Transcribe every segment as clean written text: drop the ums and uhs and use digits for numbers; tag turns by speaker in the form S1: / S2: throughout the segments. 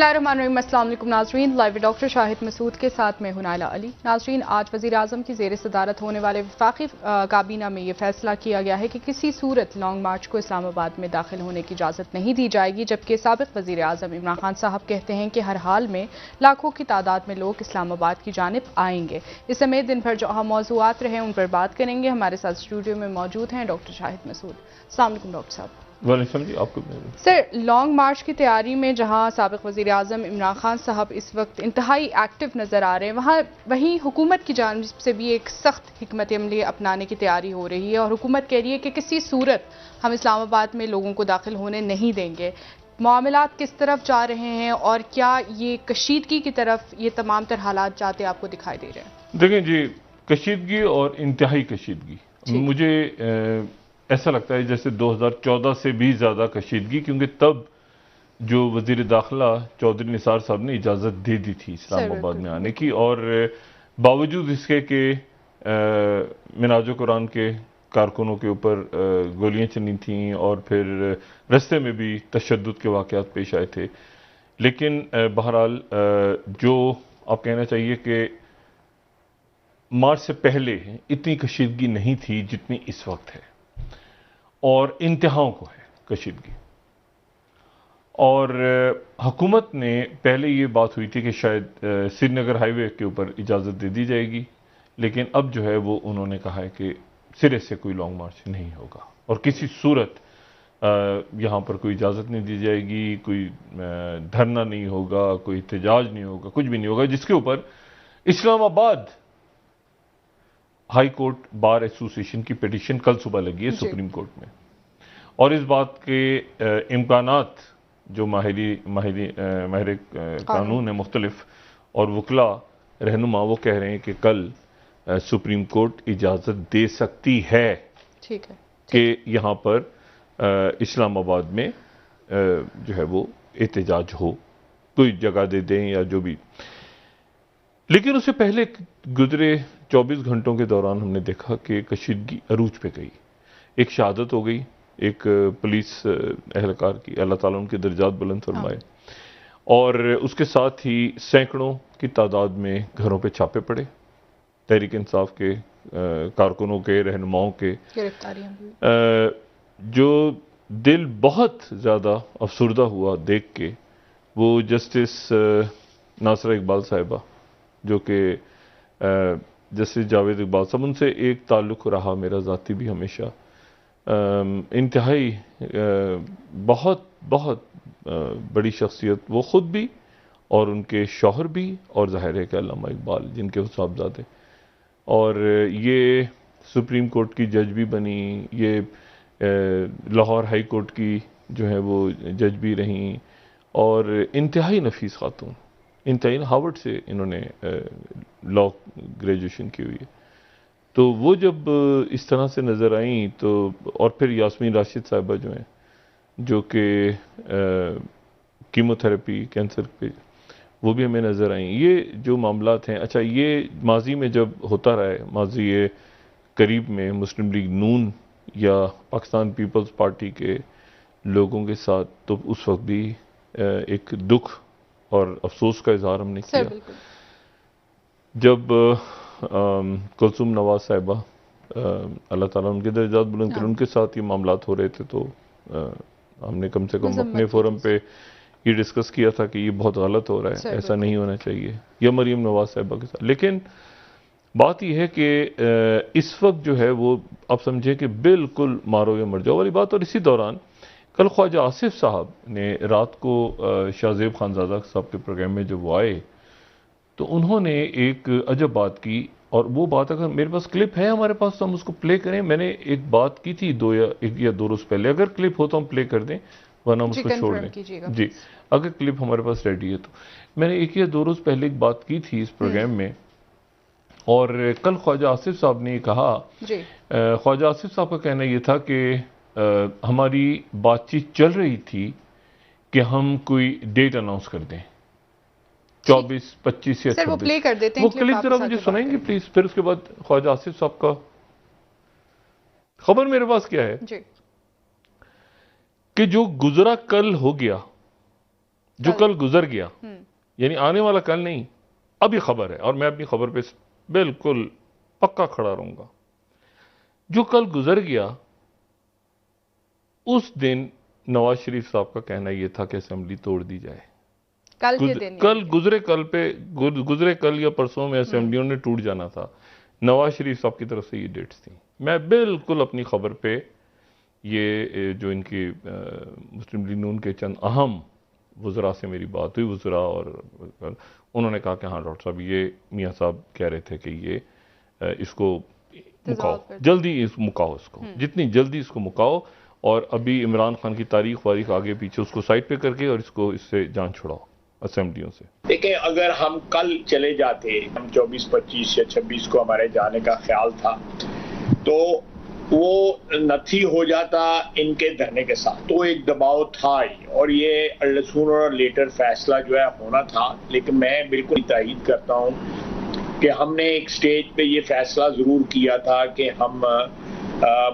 S1: बिस्मिल्लाहिर्रहमानिर्रहीम। अस्सलाम वालेकुम नाज़रीन, लाइव डॉक्टर शाहिद मसूद के साथ मैं हूं नाइला अली। नाज़रीन, आज वज़ीर आज़म की ज़ेर सदारत होने वाले वफाकी काबीना में यह फैसला किया गया है कि किसी सूरत लॉन्ग मार्च को इस्लामाबाद में दाखिल होने की इजाज़त नहीं दी जाएगी, जबकि साबिक़ वज़ीर आज़म इमरान खान साहब कहते हैं कि हर हाल में लाखों की तादाद में लोग इस्लामाबाद की जानिब आएंगे। इस समेत दिन भर जो अहम मौज़ूआत रहे उन पर बात करेंगे। हमारे साथ स्टूडियो में मौजूद हैं डॉक्टर शाहिद मसूद। अस्सलाम वालेकुम डॉक्टर साहब।
S2: वालेकुम जी, आपको
S1: सर, लॉन्ग मार्च की तैयारी में जहां साबिक़ वज़ीर आज़म इमरान खान साहब इस वक्त इंतहाई एक्टिव नज़र आ रहे हैं, वहीं हुकूमत की जानिब से भी एक सख्त हिकमत अमली अपनाने की तैयारी हो रही है और हुकूमत कह रही है कि किसी सूरत हम इस्लामाबाद में लोगों को दाखिल होने नहीं देंगे। मामलात किस तरफ जा रहे हैं और क्या ये कशीदगी की तरफ ये तमाम तर हालात जाते आपको दिखाई दे रहे हैं?
S2: देखें जी, कशीदगी और इंतहाई कशीदगी मुझे ऐसा लगता है जैसे 2014 से भी ज़्यादा कशीदगी, क्योंकि तब जो वज़ीर दाखिला चौधरी निसार साहब ने इजाज़त दे दी थी इस्लामाबाद में आने की, और बावजूद इसके कि मिनाज कुरान के कारकुनों के ऊपर गोलियां चली थीं और फिर रस्ते में भी तशद्दुद के वाक़यात पेश आए थे। लेकिन बहरहाल जो आप कहना चाहिए कि मार्च से पहले इतनी कशीदगी नहीं थी जितनी इस वक्त है, और इंतहाओं को है कशीदगी। और हुकूमत ने पहले ये बात हुई थी कि शायद श्रीनगर हाईवे के ऊपर इजाज़त दे दी जाएगी, लेकिन अब जो है वो उन्होंने कहा है कि सिरे से कोई लॉन्ग मार्च नहीं होगा और किसी सूरत यहाँ पर कोई इजाज़त नहीं दी जाएगी, कोई धरना नहीं होगा, कोई एहतजाज नहीं होगा, कुछ भी नहीं होगा, जिसके ऊपर Islamabad high court bar association की पिटीशन कल सुबह लगी है सुप्रीम कोर्ट में। और इस बात के इम्कानात जो माहिर कानून है मुख्तलिफ और वकला रहनुमा, वो कह रहे हैं कि कल सुप्रीम कोर्ट इजाज़त दे सकती है कि यहाँ पर इस्लामाबाद में जो है वो एहतजाज हो, कोई जगह दे दें या जो भी। लेकिन उससे पहले गुजरे 24 घंटों के दौरान हमने देखा कि कशीदगी अरूज पे गई। एक शहादत हो गई एक पुलिस एहलकार की, अल्लाह ताला उनके दर्जात बुलंद फरमाए, और उसके साथ ही सैकड़ों की तादाद में घरों पे छापे पड़े, तहरीक इंसाफ के कारकुनों के, रहनुमाओं के गिरफ्तारियां। जो दिल बहुत ज़्यादा अफसुर्दा हुआ देख के वो जस्टिस नासरा इकबाल साहिबा, जो कि जस्टिस जावेद इकबाल साहब, उनसे एक ताल्लुक़ रहा मेरा ज़ाती भी हमेशा, इंतहाई बहुत बहुत बड़ी शख्सियत वो ख़ुद भी और उनके शौहर भी, और ज़ाहिर है कि अल्लामा इकबाल जिनके साहबजादे, और ये सुप्रीम कोर्ट की जज भी बनी, ये लाहौर हाई कोर्ट की जो है वो जज भी रहीं, और इंतहाई नफीस खातून, इंतहाई हार्वर्ड से इन्होंने लॉ ग्रेजुएशन की हुई है। तो वो जब इस तरह से नज़र आई तो, और फिर यास्मीन राशिद साहिबा जो हैं, जो कि कीमोथेरेपी कैंसर पे, वो भी हमें नज़र आई। ये जो मामलात हैं, अच्छा ये माजी में जब होता रहा है, माजी ये करीब में मुस्लिम लीग नून या पाकिस्तान पीपल्स पार्टी के लोगों के साथ, तो उस वक्त भी एक दुख और अफसोस का इजहार हमने किया जब कुलसुम नवाज साहिबा, अल्लाह ताला उनके दर्जात बुलंद करें, उनके साथ ये मामलात हो रहे थे। तो हमने कम से कम अपने फोरम पे ये डिस्कस किया था कि ये बहुत गलत हो रहा है, ऐसा नहीं होना चाहिए, या मरीम नवाज साहिबा के साथ। लेकिन बात यह है कि इस वक्त जो है वो आप समझें कि बिल्कुल मारो या मर जाओ वाली बात। और इसी दौरान कल ख्वाजा आसिफ साहब ने रात को शाहजेब खानजादा साहब के प्रोग्राम में जब वो आए तो उन्होंने एक अजब बात की, और वो बात अगर मेरे पास क्लिप है हमारे पास तो हम उसको प्ले करें। मैंने एक बात की थी 1 या 2 रोज पहले, अगर क्लिप हो तो हम प्ले कर दें, वरना हम उसको छोड़ दें। जी, अगर क्लिप हमारे पास रेडी है तो। मैंने 1 या 2 रोज पहले एक बात की थी इस प्रोग्राम में, और कल ख्वाजा आसिफ साहब ने कहा, ख्वाजा आसिफ साहब का कहना यह था कि हमारी बातचीत चल रही थी कि हम कोई डेट अनाउंस कर दें, 24, 25 या 26।
S1: वो प्ले कर देते हैं,
S2: वो क्लिप जरा मुझे सुनाएंगे प्लीज। फिर उसके बाद ख्वाजा आसिफ साहब का खबर मेरे पास क्या है कि जो गुजरा कल हो गया, जो कल गुजर गया, यानी आने वाला कल नहीं, अभी खबर है और मैं अपनी खबर पे बिल्कुल पक्का खड़ा रहूंगा। जो कल गुजर गया, उस दिन नवाज शरीफ साहब का कहना यह था कि असेंबली तोड़ दी जाए।
S1: कल के दिन,
S2: गुजरे कल या परसों में असेंबलियों ने टूट जाना था। नवाज शरीफ साहब की तरफ से ये डेट्स थी। मैं बिल्कुल अपनी खबर पे ये जो इनकी मुस्लिम लीग नून के चंद अहम वज़रा से मेरी बात हुई, वज़रा, और उन्होंने कहा कि हाँ डॉक्टर साहब, ये मियाँ साहब कह रहे थे कि ये इसको मुकाओ, जल्दी मुकाओ, इसको जितनी जल्दी इसको मुकाओ, और अभी इमरान खान की तारीख वारीख आगे पीछे उसको साइड पे करके और इसको इससे जान छुड़ाओ असेंबलियों से।
S3: देखिए, अगर हम कल चले जाते, हम 24, 25 या 26 को हमारे जाने का ख्याल था, तो वो नथी हो जाता इनके धरने के साथ, तो एक दबाव था ही, और ये सूनर और लेटर फैसला जो है होना था। लेकिन मैं बिल्कुल तायीद करता हूँ कि हमने एक स्टेज पे ये फैसला ज़रूर किया था कि हम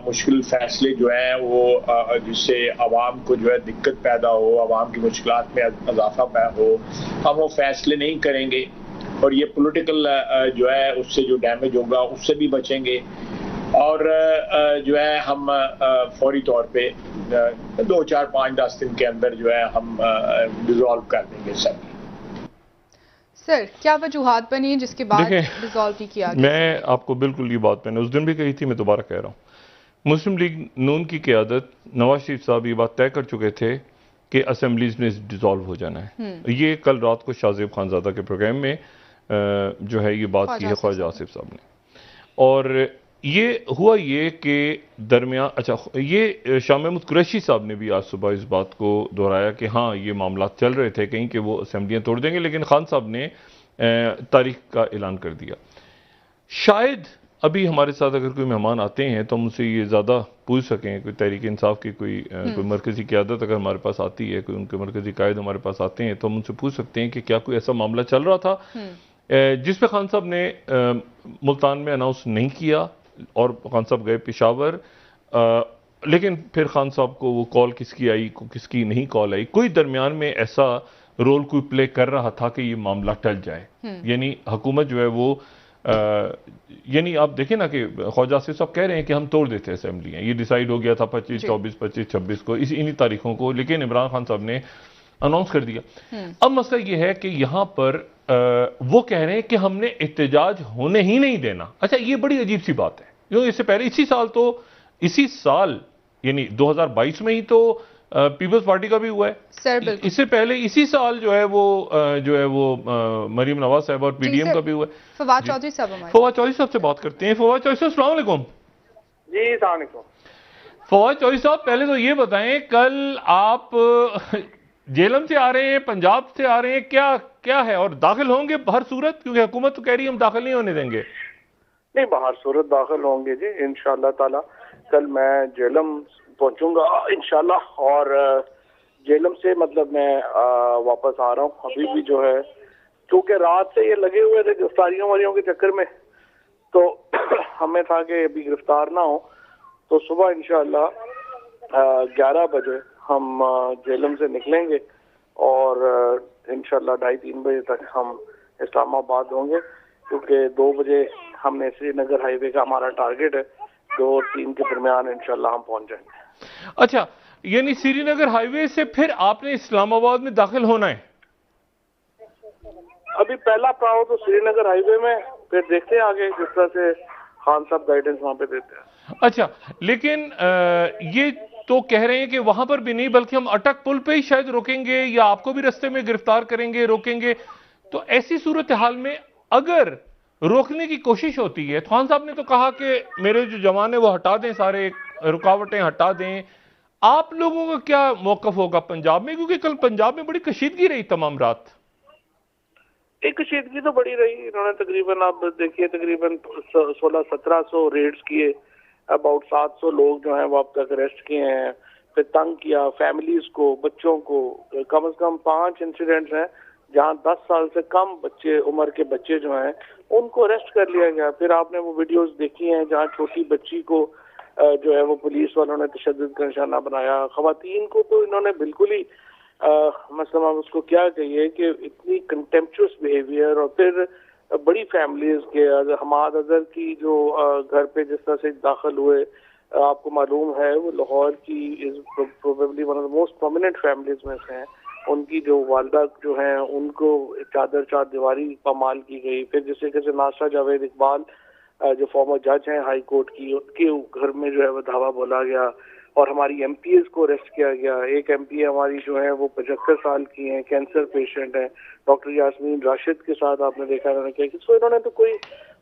S3: मुश्किल फैसले जो हैं वो जिससे आवाम को जो है दिक्कत पैदा हो, आवाम की मुश्किलात में इजाफा हो, हम वो फैसले नहीं करेंगे, और ये पॉलिटिकल जो है उससे जो डैमेज होगा उससे भी बचेंगे, और जो है हम फौरी तौर पे 2, 4, 5, 10 दिन के अंदर जो है हम डिसॉल्व कर देंगे सब।
S1: सर, क्या वजूहात बनी जिसके बाद डिसॉल्व भी किया गया?
S2: मैं आपको बिल्कुल ये बात मैंने उस दिन भी कही थी, मैं दोबारा कह रहा हूँ। मुस्लिम लीग नून की क़यादत, नवाज शरीफ साहब ये बात तय कर चुके थे कि असेंबलीज में डिसॉल्व हो जाना है। ये कल रात को शाहजेब खानजादा के प्रोग्राम में जो है ये बात की है ख्वाजा आसिफ साहब ने, और ये हुआ ये कि दरमियान, अच्छा, ये शाह महमूद कुरैशी साहब ने भी आज सुबह इस बात को दोहराया कि हाँ ये मामला चल रहे थे कहीं कि वो असेंबलियाँ तोड़ देंगे, लेकिन खान साहब ने तारीख का ऐलान कर दिया। शायद अभी हमारे साथ अगर कोई मेहमान आते हैं तो हम उनसे ये ज़्यादा पूछ सकें, कोई तहरीक इंसाफ की कोई मरकज़ी क़यादत अगर हमारे पास आती है, कोई उनके मरकज़ी कायद हमारे पास आते हैं, तो हम उनसे पूछ सकते हैं कि क्या कोई ऐसा मामला चल रहा था जिस पे खान साहब ने मुल्तान में अनाउंस नहीं किया, और खान साहब गए पेशावर, लेकिन फिर खान साहब को वो कॉल किसकी आई, किसकी नहीं कॉल आई, कोई दरमियान में ऐसा रोल कोई प्ले कर रहा था कि ये मामला टल जाए। यानी हुकूमत जो है वो यानी आप देखें ना कि ख्वाजा आसिफ साहब कह रहे हैं कि हम तोड़ देते हैं असेंबलियाँ, ये डिसाइड हो गया था 25, 24, 25, 26 को, इन्हीं तारीखों को, लेकिन इमरान खान साहब ने अनाउंस कर दिया। अब मसला ये है कि यहाँ पर वो कह रहे हैं कि हमने एहतजाज होने ही नहीं देना। अच्छा, ये बड़ी अजीब सी बात है, क्योंकि इससे पहले इसी साल यानी 2022 में ही तो पीपल्स पार्टी का भी हुआ है सर, इससे पहले इसी साल जो है वो मरीम नवाज साहब और पीडीएम का भी हुआ है।
S1: फवाद चौधरी
S2: साहब से बात करते हैं। फवाद चौधरी साहब, अस्सलाम वालेकुम।
S4: जी अस्सलाम वालेकुम।
S2: फवाद चौधरी साहब, पहले तो ये बताएं, कल आप जेलम से आ रहे हैं, पंजाब से आ रहे हैं, क्या है, और दाखिल होंगे हर सूरत, क्योंकि हुकूमत तो कह रही है हम दाखिल नहीं होने देंगे?
S4: नहीं, हर सूरत दाखिल होंगे जी इंशाअल्लाह ताला। कल मैं जेलम पहुंचूंगा इंशाल्लाह, और जेलम से मतलब मैं वापस आ रहा हूँ। अभी भी जो है, क्योंकि रात से ये लगे हुए थे गिरफ्तारियों वारियों के चक्कर में, तो हमें था कि अभी गिरफ्तार ना हो, तो सुबह इंशाल्लाह 11 बजे हम जेलम से निकलेंगे, और इंशाल्लाह 2:30-3 बजे तक हम इस्लामाबाद होंगे, क्योंकि 2 बजे हमने श्रीनगर हाईवे का हमारा टारगेट है, 2 और 3 के दरमियान इंशाल्लाह हम पहुंच जाएंगे।
S2: अच्छा, यानी श्रीनगर हाईवे से फिर आपने इस्लामाबाद में दाखिल होना है?
S4: अभी पहला पड़ाव तो श्रीनगर हाईवे में, फिर देखते हैं आगे जिस तरह से खान साहब गाइडेंस वहां पे देते हैं।
S2: अच्छा, लेकिन ये तो कह रहे हैं कि वहां पर भी नहीं, बल्कि हम अटक पुल पे ही शायद रोकेंगे, या आपको भी रास्ते में गिरफ्तार करेंगे, रोकेंगे। तो ऐसी सूरत हाल में अगर रोकने की कोशिश होती है, खान साहब ने तो कहा कि मेरे जो जवान है वो हटा दें, सारे रुकावटें हटा दें, आप लोगों का क्या मौकफ होगा पंजाब में? क्योंकि कल पंजाब में बड़ी कशीदगी रही तमाम रात।
S4: एक कशीदगी तो बड़ी रही, इन्होंने तकरीबन, आप देखिए, तकरीबन 1600-1700 रेड्स किए, अबाउट 700 लोग जो हैं वो अब तक अरेस्ट किए हैं, फिर तंग किया फैमिलीज को, बच्चों को। कम से कम 5 इंसिडेंट्स हैं जहां 10 साल से कम उम्र के बच्चे जो हैं उनको अरेस्ट कर लिया गया। फिर आपने वो वीडियोस देखी हैं जहां छोटी बच्ची को जो है वो पुलिस वालों ने तशद्दुद का निशाना बनाया। खवातीन को तो इन्होंने बिल्कुल ही मतलब आप उसको क्या कहिए कि इतनी कंटेम्पचुअस बिहेवियर, और फिर बड़ी फैमिलीज के हमाद अजहर की जो घर पे जिस तरह से दाखिल हुए, आपको मालूम है वो लाहौर की is probably one of the most prominent families में से हैं। उनकी जो वालदा जो हैं उनको चार दीवारी पामाल की गई। फिर जिस तरीके से नासरा जावेद इकबाल जो फॉर्मर जज हैं हाई कोर्ट की, उनके घर में जो है वो धावा बोला गया, और हमारी एमपीएस को अरेस्ट किया गया। एक एमपी हमारी जो है वो 75 साल की हैं, कैंसर पेशेंट हैं, डॉक्टर यास्मीन राशिद के साथ आपने देखा इन्होंने क्या कि इन्होंने तो कोई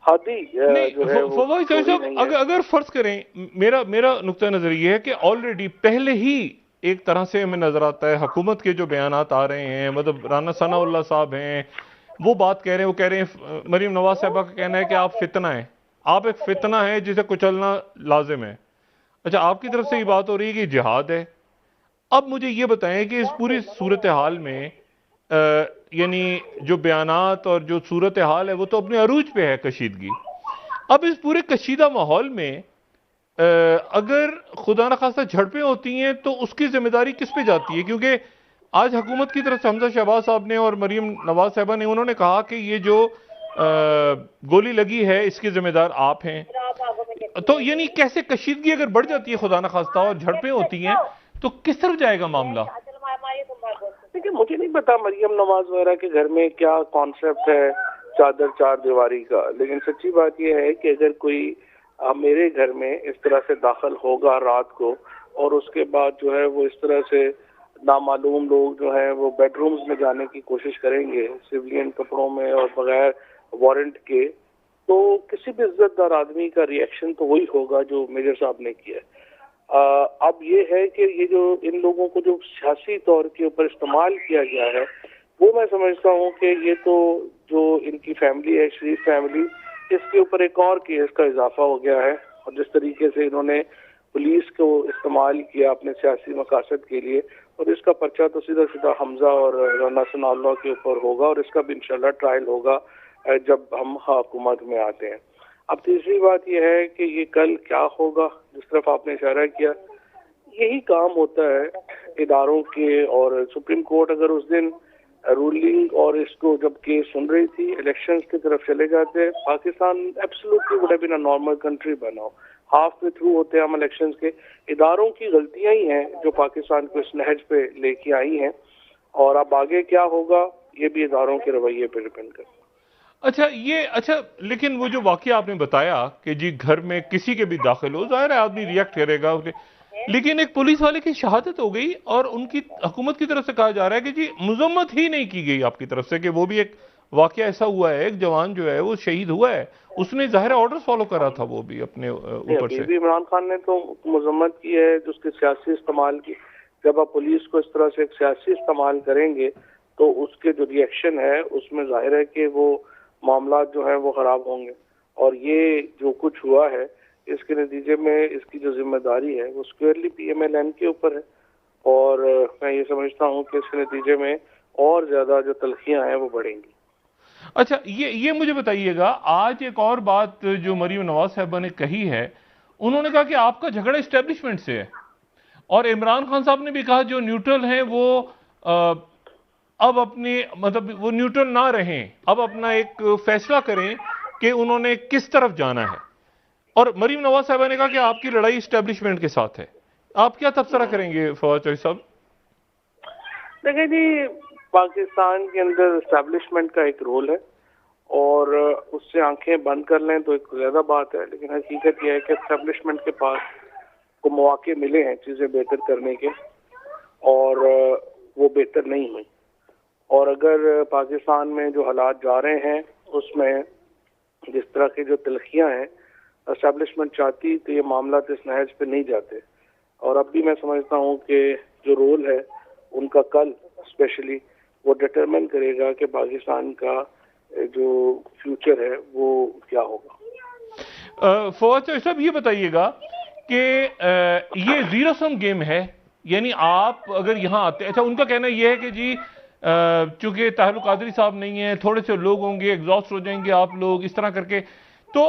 S4: हादी जो है वो
S2: अगर फर्ज करें, मेरा नुक्ता नजर ये है कि ऑलरेडी पहले ही एक तरह से हमें नजर आता है हुकूमत के जो बयानात आ रहे हैं, मतलब राना सनाउल्लाह साहब हैं वो बात कह रहे हैं, वो कह रहे हैं, मरीम नवाज साहबा का कहना है कि आप फितना है, आप एक फितना है जिसे कुचलना लाजिम है। अच्छा, आपकी तरफ से ये बात हो रही है कि जिहाद है। अब मुझे ये बताएं कि इस पूरी सूरत हाल में यानी जो बयानात और जो सूरत हाल है वो तो अपने अरूज पे है कशीदगी। अब इस पूरे कशीदा माहौल में अगर खुदा न खास्ता झड़पें होती हैं तो उसकी जिम्मेदारी किस पे जाती है? क्योंकि आज हुकूमत की तरफ से हमजा शहबाज साहब ने और मरीम नवाज साहबा ने उन्होंने कहा कि ये जो गोली लगी है इसकी जिम्मेदार आप हैं। तो यानी कैसे कशीदगी अगर बढ़ जाती है खुदा न खास्ता और झड़पें होती हैं तो किस तरफ जाएगा मामला?
S4: देखिए, मुझे नहीं पता मरियम नवाज वगैरह के घर में क्या कॉन्सेप्ट है चार दीवारी का, लेकिन सच्ची बात यह है कि अगर कोई मेरे घर में इस तरह से दाखिल होगा रात को, और उसके बाद जो है वो इस तरह से नामालूम लोग जो हैं वो बेडरूम्स में जाने की कोशिश करेंगे सिविलियन कपड़ों में और बगैर वारंट के, तो किसी भी इज्जतदार आदमी का रिएक्शन तो वही होगा जो मेजर साहब ने किया है। अब ये है कि ये जो इन लोगों को जो सियासी तौर के ऊपर इस्तेमाल किया गया है, वो मैं समझता हूँ कि ये तो जो इनकी फैमिली है, शरीफ फैमिली, इसके ऊपर एक और केस का इजाफा हो गया है। और जिस तरीके से इन्होंने पुलिस को इस्तेमाल किया अपने सियासी मकासद के लिए, और इसका पर्चा तो सीधा सीधा हमजा और राना सनाउल्लाह के ऊपर होगा, और इसका भी इंशाल्लाह ट्रायल होगा जब हम हुकूमत में आते हैं। अब तीसरी बात यह है कि ये कल क्या होगा, जिस तरफ आपने इशारा किया, यही काम होता है इदारों के। और सुप्रीम कोर्ट अगर उस दिन रूलिंग और इसको जब केस सुन रही थी, इलेक्शंस की तरफ चले जाते, Pakistan absolutely would have been a normal country बनाओ। हाफ वे थ्रू होते हैं हम इलेक्शंस के। इदारों की गलतियां ही हैं जो पाकिस्तान को इस नहज पे लेके आई हैं, और अब आगे क्या होगा ये भी इदारों के रवैये पे डिपेंड करता है।
S2: अच्छा, लेकिन वो जो वाकया आपने बताया कि जी घर में किसी के भी दाखिल हो, जाहिर है आदमी रिएक्ट करेगा, लेकिन एक पुलिस वाले की शहादत हो गई और उनकी हुकूमत की तरफ से कहा जा रहा है कि जी मजम्मत ही नहीं की गई आपकी तरफ से, कि वो भी एक वाकया ऐसा हुआ है, एक जवान जो है वो शहीद हुआ है, उसने जाहिर ऑर्डर फॉलो करा था वो भी अपने ऊपर से।
S4: इमरान खान ने तो मजम्मत की है जो उसके सियासी इस्तेमाल की। जब आप पुलिस को इस तरह से एक सियासी इस्तेमाल करेंगे तो उसके जो रिएक्शन है उसमें जाहिर है कि वो मामला जो है वो खराब होंगे। और ये जो कुछ हुआ है इसके नतीजे में इसकी जो जिम्मेदारी है वो स्क्वेयरली PMLN के ऊपर है, और मैं ये समझता हूँ कि इसके नतीजे में और ज्यादा जो तलखियां हैं वो बढ़ेंगी।
S2: अच्छा, ये मुझे बताइएगा, आज एक और बात जो मरीम नवाज साहबा ने कही है, उन्होंने कहा कि आपका झगड़ा एस्टेब्लिशमेंट से है, और इमरान खान साहब ने भी कहा जो न्यूट्रल हैं वो अब अपने मतलब वो न्यूट्रल ना रहें, अब अपना एक फैसला करें कि उन्होंने किस तरफ जाना है। और मरीम नवाज साहबा ने कहा कि आपकी लड़ाई एस्टेब्लिशमेंट के साथ है। आप क्या तबसरा करेंगे फवाद चौधरी साहब?
S4: देखिए जी, पाकिस्तान के अंदर एस्टेब्लिशमेंट का एक रोल है, और उससे आंखें बंद कर लें तो एक ज्यादा बात है, लेकिन हकीकत यह है कि एस्टेब्लिशमेंट के पास को मौके मिले हैं चीजें बेहतर करने के, और वो बेहतर नहीं हुई। और अगर पाकिस्तान में जो हालात जा रहे हैं उसमें जिस तरह की जो तलखियां हैं एस्टेब्लिशमेंट चाहती तो ये मामला इस नहज पे नहीं जाते। और अब भी मैं समझता हूँ कि जो रोल है उनका कल स्पेशली वो डिटरमिन करेगा कि पाकिस्तान का जो फ्यूचर है वो क्या होगा।
S2: फवाद चौधरी साहब ये बताइएगा कि ये जीरो सम गेम है, यानी आप अगर यहाँ आते, अच्छा उनका कहना यह है कि जी चूंकि ताहिर कादरी साहब नहीं है, थोड़े से लोग होंगे, एग्जॉस्ट हो जाएंगे आप लोग इस तरह करके, तो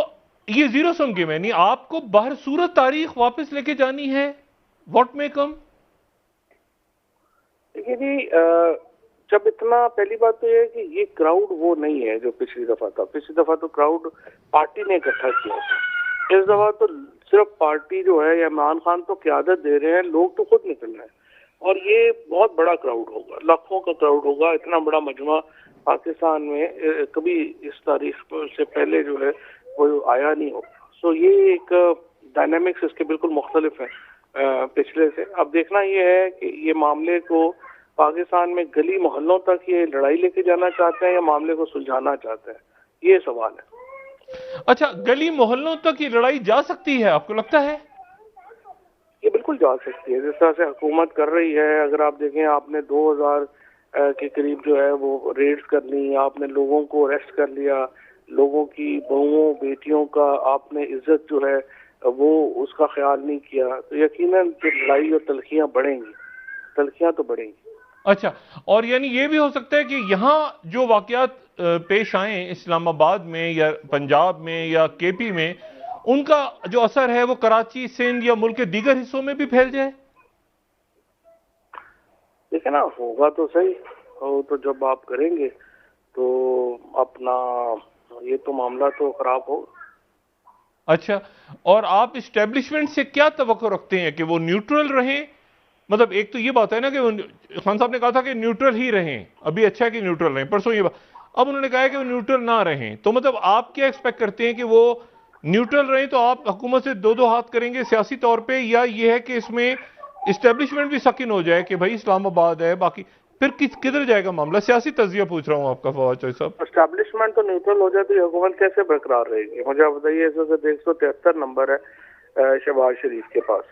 S2: ये जीरो सम गेम है, नहीं आपको बाहर सूरत तारीख वापस लेके जानी है, व्हाट मे कम।
S4: देखिए जी, जब इतना, पहली बात तो ये है कि ये क्राउड वो नहीं है जो पिछली दफा था। पिछली दफा तो क्राउड पार्टी ने इकट्ठा किया था। इस दफा तो सिर्फ पार्टी जो है या इमरान खान तो क़यादत दे रहे हैं, लोग तो खुद निकल रहे हैं। और ये बहुत बड़ा क्राउड होगा, लाखों का क्राउड होगा। इतना बड़ा मजमा पाकिस्तान में कभी इस तारीख से पहले जो है वो आया नहीं होगा। सो ये एक डायनामिक्स इसके बिल्कुल मुख्तलिफ है पिछले से। अब देखना ये है कि ये मामले को पाकिस्तान में गली मोहल्लों तक ये लड़ाई लेके जाना चाहते हैं या मामले को सुलझाना चाहते हैं, ये सवाल है।
S2: अच्छा, गली मोहल्लों तक ये लड़ाई जा सकती है, आपको लगता है?
S4: ये बिल्कुल जा सकती है, जिस तरह से हुकूमत कर रही है। अगर आप देखें, आपने 2000 के करीब जो है वो रेड्स कर ली, आपने लोगों को अरेस्ट कर लिया, लोगों की बहुओं बेटियों का आपने इज्जत जो है वो उसका ख्याल नहीं किया, तो यकीनन लड़ाई और तलखियां बढ़ेंगी, तलखियां तो बढ़ेंगी।
S2: अच्छा, और यानी ये भी हो सकता है कि यहाँ जो वाकयात पेश आए इस्लामाबाद में या पंजाब में या केपी में, उनका जो असर है वो कराची, सिंध या मुल्क के दीगर हिस्सों में भी फैल जाए?
S4: देखिए ना, होगा तो सही हो, तो जब आप करेंगे तो अपना ये तो मामला तो खराब हो।
S2: अच्छा, और आप इस्टेब्लिशमेंट से क्या तवक्को रखते हैं कि वो न्यूट्रल रहें? मतलब एक तो ये बात है ना कि खान साहब ने कहा था कि न्यूट्रल ही रहें, अभी अच्छा है कि न्यूट्रल रहें, परसों ये बात, अब उन्होंने कहा है कि वो न्यूट्रल ना रहें। तो मतलब आप क्या एक्सपेक्ट करते हैं कि वो न्यूट्रल रहें? तो आप हुकूमत से दो दो हाथ करेंगे सियासी तौर पे, या ये है कि इसमें इस्टेब्लिशमेंट भी सकिन हो जाए कि भाई इस्लामाबाद है, बाकी फिर किधर जाएगा मामला? सियासी तजिया पूछ रहा हूँ आपका फवाद चौधरी साहब।
S4: एस्टैब्लिशमेंट तो न्यूट्रल हो जाए तो हुकूमत कैसे बरकरार रहेगी? मुझे आप बताइए। इस वक्त 173 नंबर है शहबाज शरीफ के पास,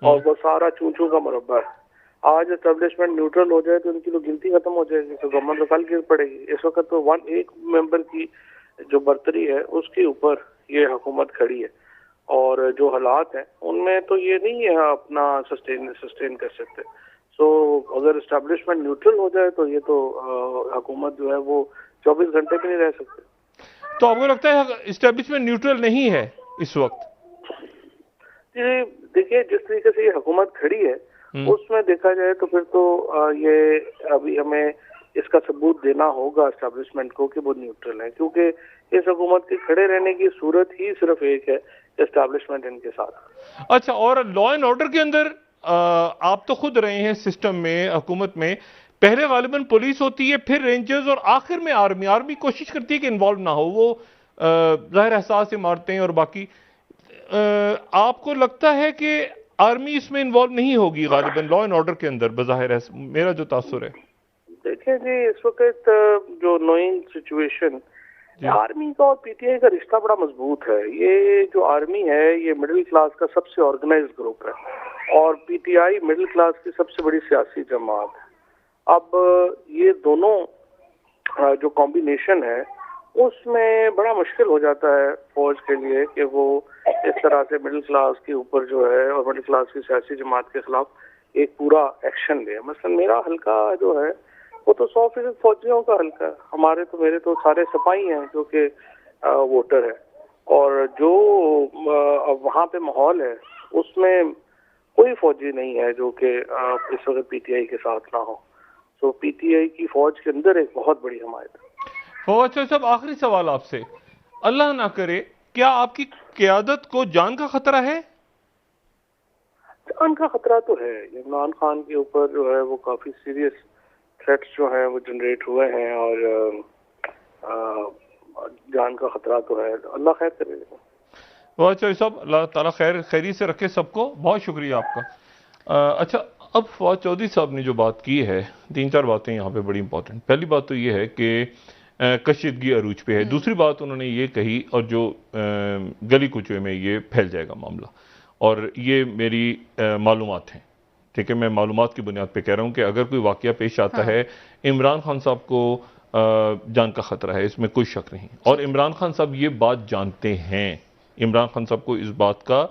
S4: और वो सारा चूचू का मुरब्बा है। आज एस्टैब्लिशमेंट न्यूट्रल हो जाए तो उनकी तो गिनती खत्म हो जाएगी, तो गवर्नमेंट तो कल गिर पड़ेगी। इस वक्त तो एक मेंबर की जो बर्तरी है उसके ऊपर ये हुकूमत खड़ी है, और जो हालात हैं उनमें तो ये नहीं है अपना सस्टेन कर सकते। तो अगर एस्टैब्लिशमेंट न्यूट्रल हो जाए तो ये तो हुकूमत जो है वो 24 घंटे भी नहीं रह सकते।
S2: तो आपको लगता है एस्टैब्लिशमेंट न्यूट्रल नहीं है इस वक्त?
S4: देखिए, जिस तरीके से ये हुकूमत खड़ी है उसमें देखा जाए तो फिर तो ये अभी हमें इसका सबूत देना होगा एस्टैब्लिशमेंट को कि वो न्यूट्रल है, क्योंकि इस हुकूमत के खड़े रहने की सूरत ही सिर्फ एक है, एस्टैब्लिशमेंट इनके साथ।
S2: अच्छा, और लॉ एंड ऑर्डर के अंदर आप तो खुद रहे हैं सिस्टम में, हुकूमत में, पहले गालिबन पुलिस होती है, फिर रेंजर्स, और आखिर में आर्मी। आर्मी कोशिश करती है कि इन्वॉल्व ना हो, वो ज़ाहिर एहसास से मारते हैं और बाकी। आपको लगता है कि आर्मी इसमें इन्वॉल्व नहीं होगी गालिबन लॉ एंड ऑर्डर के अंदर? बज़ाहिर है मेरा जो तासुर है।
S4: देखिए जी, इस वक्त जो नोइंग सिचुएशन, आर्मी का और पीटीआई का रिश्ता बड़ा मजबूत है। ये जो आर्मी है ये मिडिल क्लास का सबसे ऑर्गेनाइज्ड ग्रुप है, और पीटीआई मिडिल क्लास की सबसे बड़ी सियासी जमात है। अब ये दोनों जो कॉम्बिनेशन है उसमें बड़ा मुश्किल हो जाता है फौज के लिए कि वो इस तरह से मिडिल क्लास के ऊपर जो है और मिडिल क्लास की सियासी जमात के खिलाफ एक पूरा एक्शन ले। मसलन मेरा हल्का जो है वो तो 100% फौजियों का हल्का है। हमारे तो मेरे तो सारे सिपाही हैं जो कि वोटर है, और जो वहाँ पे माहौल है उसमें कोई फौजी नहीं है जो कि इस वक्त पीटीआई के साथ ना हो। तो पीटीआई की फौज के अंदर एक बहुत बड़ी हमायत है।
S2: फवाद चौधरी साहब, आखिरी सवाल आपसे, अल्लाह ना करे, क्या आपकी क़यादत को जान का खतरा है?
S4: जान का खतरा तो है। इमरान खान के ऊपर जो है वो काफी सीरियस थ्रेट्स जो हैं वो जनरेट हुए हैं, और जान का खतरा तो है। अल्लाह खैर करेगा।
S2: फवाद चौधरी साहब, अल्लाह ताला खैरी से रखे सबको। बहुत शुक्रिया आपका। अच्छा, अब फवाद चौधरी साहब ने जो बात की है, 3-4 बातें यहाँ पे बड़ी इंपॉर्टेंट। पहली बात तो ये है कि कशीदगी अरूज पे है। दूसरी बात उन्होंने ये कही, और जो गली कुचवे में ये फैल जाएगा मामला, और ये मेरी मालूमात हैं, ठीक है, मैं मालूमात की बुनियाद पे कह रहा हूँ कि अगर कोई वाकया पेश आता है, इमरान खान साहब को जान का खतरा है, इसमें कोई शक नहीं। और इमरान खान साहब ये बात जानते हैं, इमरान खान साहब को इस बात का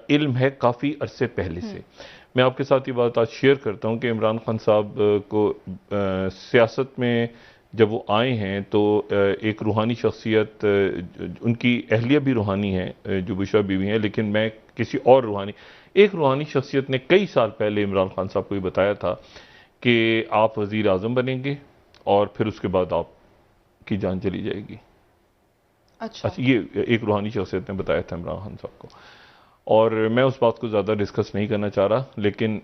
S2: इल्म है काफ़ी अरसे पहले से। मैं आपके साथ ये बात आज शेयर करता हूँ कि इमरान खान साहब को सियासत में जब वो आए हैं तो एक रूहानी शख्सियत, उनकी अहलिया भी रूहानी है जो बुशरा बीवी हैं, लेकिन मैं किसी और एक रूहानी शख्सियत ने कई साल पहले इमरान खान साहब को ये बताया था कि आप वज़ीर आज़म बनेंगे और फिर उसके बाद आपकी जान चली जाएगी।
S1: अच्छा,
S2: ये एक रूहानी शख्सियत ने बताया था इमरान खान साहब को, और मैं उस बात को ज़्यादा डिस्कस नहीं करना चाह रहा, लेकिन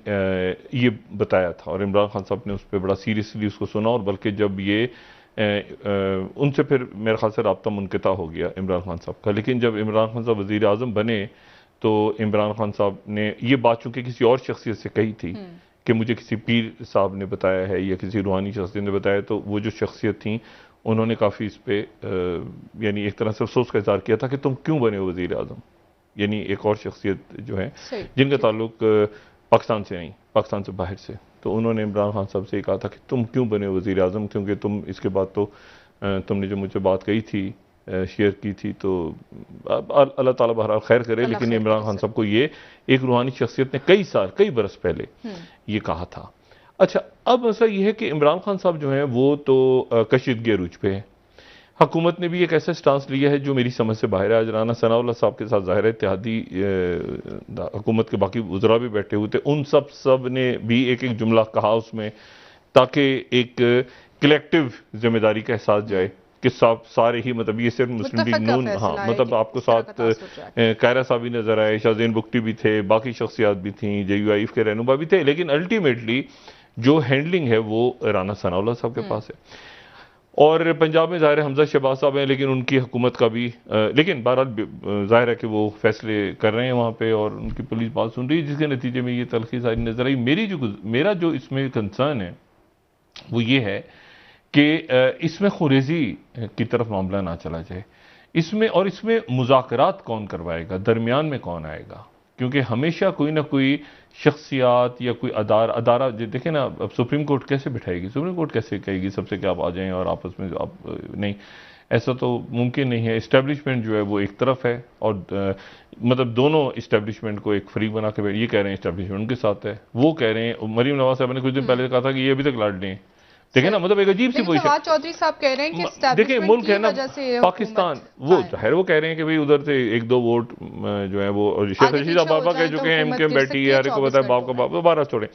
S2: ये बताया था और इमरान खान साहब ने उस पर बड़ा सीरियसली उसको सुना, और बल्कि जब ये उनसे फिर मेरे ख्याल से रब्ता मुनक़ता हो गया इमरान खान साहब का। लेकिन जब इमरान खान साहब वज़ीर आज़म बने तो इमरान खान साहब ने ये बात चूँकि किसी और शख्सियत से कही थी कि मुझे किसी पीर साहब ने बताया है या किसी रूहानी शख्सियत ने बताया, तो वो जो शख्सियत थी उन्होंने काफ़ी इस पर यानी एक तरह से अफसोस का इज़हार किया था कि तुम क्यों बने वज़ीर आज़म, यानी एक और शख्सियत जो है जिनका ताल्लुक पाकिस्तान से नहीं, पाकिस्तान से बाहर से, तो उन्होंने इमरान खान साहब से कहा था कि तुम क्यों बने वज़ीर आज़म, क्योंकि तुम इसके बाद तो तुमने जो मुझे बात कही थी, शेयर की थी, तो अल्लाह ताला बहरहाल खैर करे। लेकिन इमरान खान साहब को ये एक रूहानी शख्सियत ने कई बरस पहले ये कहा था। अच्छा, अब मसला ये है कि इमरान खान साहब जो हैं वो तो कशीदगी अरूज पे है। हुकूमत ने भी एक ऐसा स्टांस लिया है जो मेरी समझ से बाहर है। आज राना सनाउल्लाह साहब के साथ ज़ाहिर है इत्तेहादी हुकूमत के बाकी वज़रा भी बैठे हुए थे, उन सब ने भी एक एक जुमला कहा उसमें, ताकि एक कलेक्टिव जिम्मेदारी का एहसास जाए कि सारे ही, मतलब ये सिर्फ मुस्लिम लीग नून, हाँ मतलब आपको साथ कायरा साहब भी नजर आए, शाहज़ैन बुख्ती भी थे, बाकी शख्सियात भी थी, JUIF के रहनुमा भी थे, लेकिन अल्टीमेटली जो हैंडलिंग है वो राना सनाउल्लाह साहब के पास है। और पंजाब में ज़ाहिर है हमजा शहबाज साहब हैं, लेकिन उनकी हुकूमत का भी लेकिन बहरहाल ज़ाहिर है कि वो फैसले कर रहे हैं वहाँ पे, और उनकी पुलिस बात सुन रही है, जिसके नतीजे में ये तलखी सारी नजर आई। मेरा जो इसमें कंसर्न है वो ये है कि इसमें खुरेजी की तरफ मामला ना चला जाए इसमें मुज़ाकरात कौन करवाएगा, दरमियान में कौन आएगा, क्योंकि हमेशा कोई ना कोई शख्सियात या कोई अदारा देखें ना, अब सुप्रीम कोर्ट कैसे बिठाएगी, सुप्रीम कोर्ट कैसे कहेगी सबसे कि आप आ जाएं और आपस में आप नहीं, ऐसा तो मुमकिन नहीं है। इस्टेब्लिशमेंट जो है वो एक तरफ है, और मतलब दोनों इस्टेब्लिशमेंट को एक फ्री बना के ये कह रहे हैं इस्टेब्लिशमेंट उनके साथ है, वो कह रहे हैं, मरीम नवाज साहब ने कुछ दिन पहले कहा था कि ये अभी तक लाडले हैं, देखें ना, मतलब एक अजीब सी पोजीशन।
S1: चौधरी साहब कह रहे हैं कि
S2: देखिए मुल्क है ना पाकिस्तान, वो जाहिर वो कह रहे हैं कि भाई उधर से एक दो वोट जो है वो, और शेख रशीद बाबा कह चुके हैं MK में बैठी है, को पता है बाप का बाप, दोबारा छोड़े।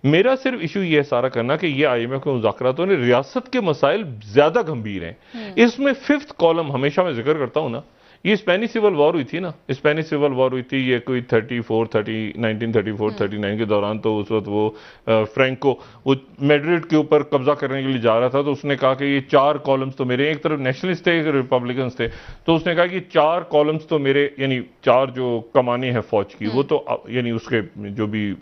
S2: मेरा सिर्फ इशू ये सारा करना कि ये IMF के मुज़ाकरातों ने रियासत के मसाइल ज्यादा गंभीर हैं। इसमें 5th कॉलम हमेशा मैं जिक्र करता हूं ना, ये स्पेनिश सिविल वॉर हुई थी ना, स्पेनिश सिविल वॉर हुई थी, ये कोई 1934-39 के दौरान, तो उस वक्त वो फ्रैंको वो मैड्रिड के ऊपर कब्जा करने के लिए जा रहा था, तो उसने कहा कि ये 4 कॉलम्स तो मेरे, एक तरफ नेशनलिस्ट थे, एक रिपब्लिकन्स थे, तो उसने कहा कि 4 कॉलम्स तो मेरे, यानी 4 जो कमाने हैं फौज की, वो तो यानी उसके जो भी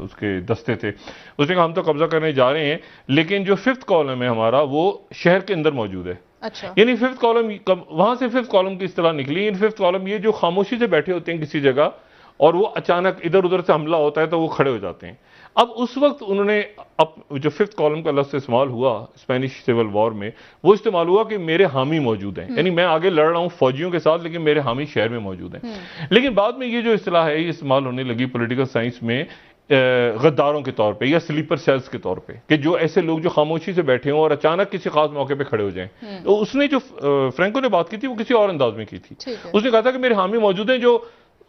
S2: उसके दस्ते थे, उसने कहा हम तो कब्जा करने जा रहे हैं, लेकिन जो 5th कॉलम है हमारा वो शहर के अंदर मौजूद है।
S1: अच्छा,
S2: यानी 5th कॉलम, वहां से 5th कॉलम की इस्तेलाह निकली। इन 5th कॉलम ये जो खामोशी से बैठे होते हैं किसी जगह और वो अचानक इधर उधर से हमला होता है तो वो खड़े हो जाते हैं। अब उस वक्त उन्होंने अब जो 5th कॉलम का लफ्ज़ इस्तेमाल हुआ स्पेनिश सिविल वॉर में, वो इस्तेमाल हुआ कि मेरे हामी मौजूद हैं, यानी मैं आगे लड़ रहा हूं फौजियों के साथ, लेकिन मेरे हामी शहर में मौजूद हैं। लेकिन बाद में ये जो इस्तेलाह है ये इस्तेमाल होने लगी पॉलिटिकल साइंस में गद्दारों के तौर पे या स्लीपर सेल्स के तौर पे, कि जो ऐसे लोग जो खामोशी से बैठे हों और अचानक किसी खास मौके पे खड़े हो जाएं। तो उसने जो फ्रैंको ने बात की थी वो किसी और अंदाज में की थी। उसने कहा था कि मेरे हामी मौजूद हैं जो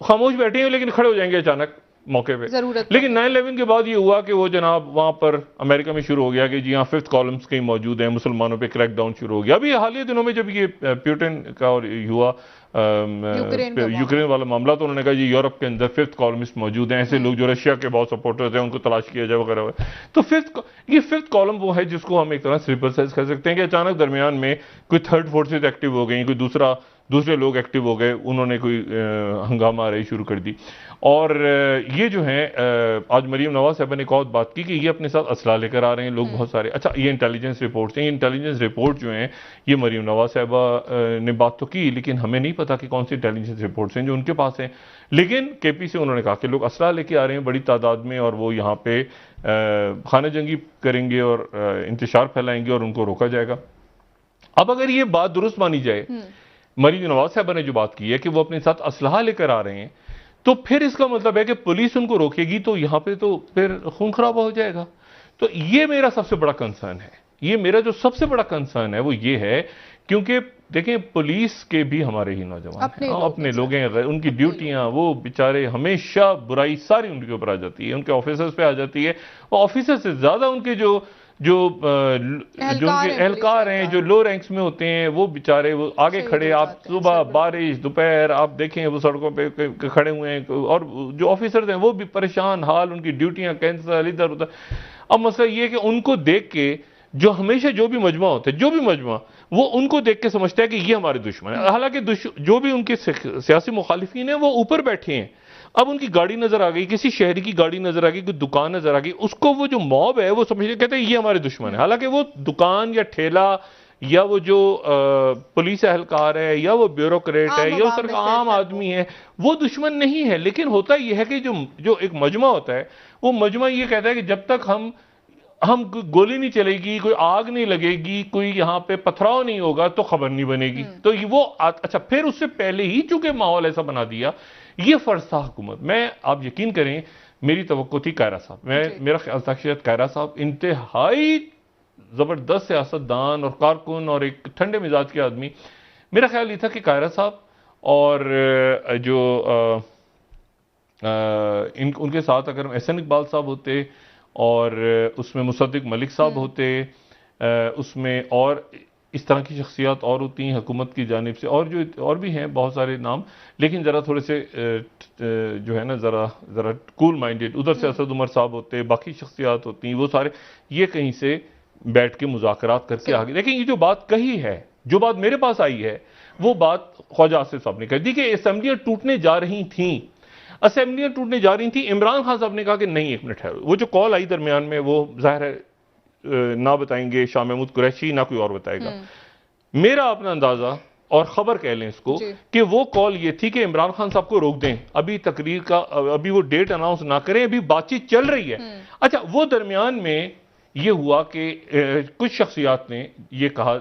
S2: खामोश बैठे हैं लेकिन खड़े हो जाएंगे अचानक मौके पे। लेकिन 9/11 के बाद ये हुआ कि वो जनाब वहां पर अमेरिका में शुरू हो गया कि जी हाँ 5th कॉलम्स कहीं मौजूद हैं, मुसलमानों पे क्रैकडाउन शुरू हो गया। अभी हालिया दिनों में जब ये पुतिन का और हुआ यूक्रेन वाला मामला, तो उन्होंने कहा जी यूरोप के अंदर 5th कॉलमिस्ट मौजूद हैं, ऐसे लोग जो रशिया के बहुत सपोर्टर्स हैं उनको तलाश किया जाए वगैरह। तो 5th कॉलम वो है जिसको हम एक तरह स्लीपर सेल्स कह सकते हैं कि अचानक दरमियान में कोई 3rd फोर्सेज एक्टिव हो गई, कोई दूसरे लोग एक्टिव हो गए, उन्होंने कोई हंगामा रही शुरू कर दी। और ये जो है आज मरीम नवाज साहब ने एक और बात की कि ये अपने साथ असला लेकर आ रहे हैं लोग बहुत सारे। अच्छा, ये इंटेलिजेंस रिपोर्ट्स हैं, ये इंटेलिजेंस रिपोर्ट जो हैं ये मरीम नवाज साहब ने बात तो की, लेकिन हमें नहीं पता कि कौन सी इंटेलिजेंस रिपोर्ट्स हैं जो उनके पास हैं। लेकिन KP से उन्होंने कहा कि लोग असला लेके आ रहे हैं बड़ी तादाद में और वो यहाँ पे खाना जंगी करेंगे और इंतशार फैलाएंगे और उनको रोका जाएगा। अब अगर ये बात दुरुस्त मानी जाए, मरीम नवाज साहब ने जो बात की है कि वो अपने साथ असलहा लेकर आ रहे हैं, तो फिर इसका मतलब है कि पुलिस उनको रोकेगी तो यहां पे तो फिर खून खराबा हो जाएगा। तो ये मेरा सबसे बड़ा कंसर्न है। ये मेरा जो सबसे बड़ा कंसर्न है वो ये है क्योंकि देखें पुलिस के भी हमारे ही नौजवान अपने लोग हैं, उनकी ड्यूटियां, वो बेचारे हमेशा बुराई सारी उनके ऊपर आ जाती है, उनके ऑफिसर्स पे आ जाती है। और ऑफिसर से ज्यादा उनके जो उनके एहलकार हैं, जो लो रैंक्स में होते हैं, वो बेचारे वो आगे खड़े, आप सुबह बारिश दोपहर आप देखें वो सड़कों पे खड़े हुए हैं, और जो ऑफिसर्स हैं वो भी परेशान हाल, उनकी ड्यूटियां कैंसिल, इधर उधर। अब मसला ये है कि उनको देख के जो हमेशा जो भी मजमा होता है, जो भी मजमा, वो उनको देख के समझता है कि ये हमारे दुश्मन है। हालांकि जो भी उनके सियासी मुखालिफिन है वो ऊपर बैठे हैं। अब उनकी गाड़ी नजर आ गई, किसी शहरी की गाड़ी नजर आ गई, कोई दुकान नजर आ गई, उसको वो जो मॉब है वो समझते, कहते हैं ये हमारे दुश्मन है। हालांकि वो दुकान या ठेला या वो जो पुलिस एहलकार है या वो ब्यूरोक्रेट है या उस तरह का आम आदमी है, वो दुश्मन नहीं है। लेकिन होता यह है कि जो एक मजमा होता है, वो मजमा ये कहता है कि जब तक हम गोली नहीं चलेगी, कोई आग नहीं लगेगी, कोई यहां पे पथराव नहीं होगा, तो खबर नहीं बनेगी। तो वो अच्छा, फिर उससे पहले ही चूंकि माहौल ऐसा बना दिया, ये फर्ज था हुकूमत। मैं, आप यकीन करें, मेरी तवक्को थी कायरा साहब, मेरा ख्याल था शायद कायरा साहब इंतहाई जबरदस्त सियासतदान और कारकुन और एक ठंडे मिजाज के आदमी। मेरा ख्याल ये था कि कायरा साहब और जो उनके साथ अगर एहसन इकबाल साहब होते और उसमें मुसद्दिक मलिक साहब होते, उसमें और इस तरह की शख्सियत और होती हैं हुकूमत की जानिब से, और भी हैं बहुत सारे नाम, लेकिन ज़रा थोड़े से जो है ना ज़रा कूल माइंडेड, उधर से असद उमर साहब होते, बाकी शख्सियात होती, वो सारे ये कहीं से बैठ के मुज़ाकरात करके आगे। लेकिन ये जो बात कही है, जो बात मेरे पास आई है, वो बात ख्वाजा आसिफ साहब ने कही। देखिए असेंबलियाँ टूटने जा रही थीं, असेंबलियां टूटने जा रही थी। इमरान खान साहब ने कहा कि नहीं, एक मिनट है, वो जो कॉल आई दरमियान में, वो जाहिर है ना बताएंगे शाह महमूद कुरैशी, ना कोई और बताएगा। मेरा अपना अंदाजा और खबर कह लें इसको कि वो कॉल ये थी कि इमरान खान साहब को रोक दें, अभी तकरीर का अभी वो डेट अनाउंस ना करें, अभी बातचीत चल रही है। अच्छा, वो दरमियान में ये हुआ कि कुछ शख्सियात ने ये कहा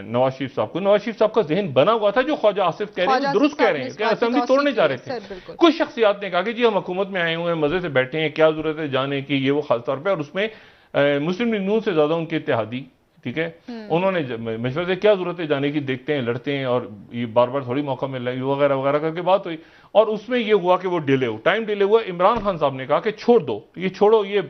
S2: नवाज शरीफ साहब को, नवाज शरीफ साहब का जहन बना हुआ था, जो ख्वाजा आसिफ कह रहे हैं दुरुस्त कह रहे हैं कि असेंबली तोड़ने जा रहे थे। कुछ शख्सियात ने कहा कि जी हम हुकूमत में आए हुए हैं, मजे से बैठे हैं, क्या जरूरत है जाने की, ये वो खास तौर पर। और उसमें मुस्लिम लीग नून से ज्यादा उनके इत्तेहादी, ठीक है, उन्होंने मशवरे से क्या जरूरत है जाने की, देखते हैं लड़ते हैं और ये बार बार थोड़ी मौका मिल रहा है वगैरह वगैरह करके बात हुई। और उसमें ये हुआ कि वो डिले हो, टाइम डिले हुआ। इमरान खान साहब ने कहा कि छोड़ दो, ये छोड़ो, ये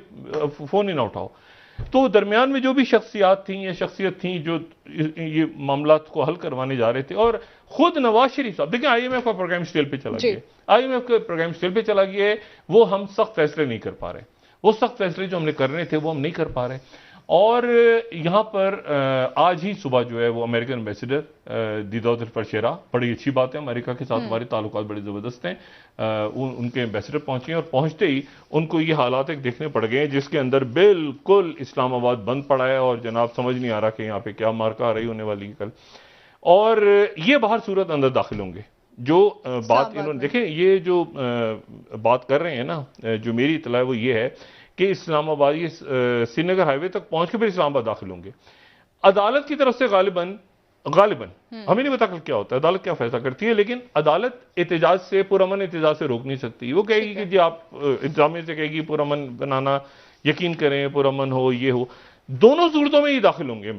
S2: फोन ही ना उठाओ। तो दरमियान में जो भी शख्सियात थी या शख्सियत थी जो ये मामलात को हल करवाने जा रहे थे, और खुद नवाज शरीफ साहब, देखिए IMF का प्रोग्राम स्टेल पे चला गया, IMF का प्रोग्राम स्टेल पे चला गया है, वो हम सख्त फैसले नहीं कर पा रहे, वो सख्त फैसले जो हमने करने थे वो हम नहीं कर पा रहे। और यहां पर आज ही सुबह जो है वो अमेरिकन एम्बेसडर दीदाउद शेरा, बड़ी अच्छी बात है, अमेरिका के साथ हमारे ताल्लुकात बड़े ज़बरदस्त हैं, उनके एम्बेसडर पहुंचे और पहुंचते ही उनको ये हालात एक देखने पड़ गए जिसके अंदर बिल्कुल इस्लामाबाद बंद पड़ा है और जनाब समझ नहीं आ रहा कि यहाँ पे क्या मार्का आ रही होने वाली है कल। और ये बाहर सूरत अंदर दाखिल होंगे। जो बात इन्होंने, देखें ये जो बात कर रहे हैं ना, जो मेरी इतला है वो ये है कि इस्लामाबाद, ये श्रीनगर हाईवे तक पहुंच के फिर इस्लामाबाद दाखिल होंगे। अदालत की तरफ से गालिबन हमें नहीं पता कल क्या होता है, अदालत क्या फैसला करती है, लेकिन अदालत एहतजाज से, पुरअमन एहतजाज से रोक नहीं सकती। वो कहेगी कि जी आप इंतजामिया से कहेगी पुरअमन बनाना, यकीन करें पुरअमन हो, ये हो। दोनों सूरतों में ये दाखिल होंगे